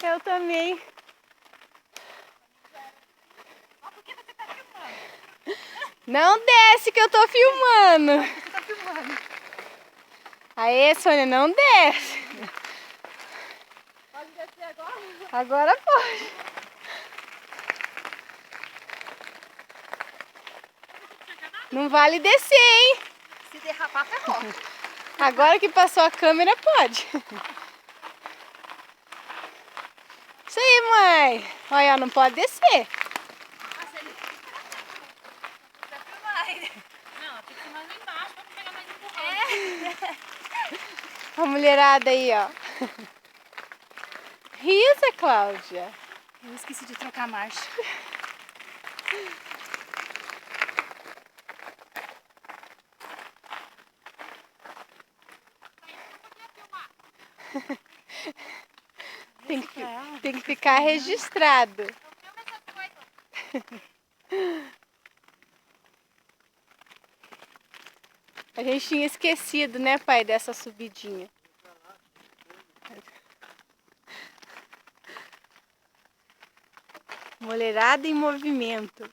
Eu também. Por que você tá filmando? Não desce que eu tô filmando. Você tá filmando. Aê, Sônia, não desce. Pode descer agora? Agora pode. Não vale descer, hein? Se derrapar, ferrou. Agora que passou a câmera, pode. Isso aí, mãe. Olha, não pode descer. Nossa, ele vai filmar ainda. Não, tem que filmar lá embaixo pra pegar mais empurrão. A mulherada aí, ó. Risa, Cláudia. Eu esqueci de trocar a marcha. Tem que ficar registrado. A gente tinha esquecido, né, pai, dessa subidinha. Mulherada em movimento.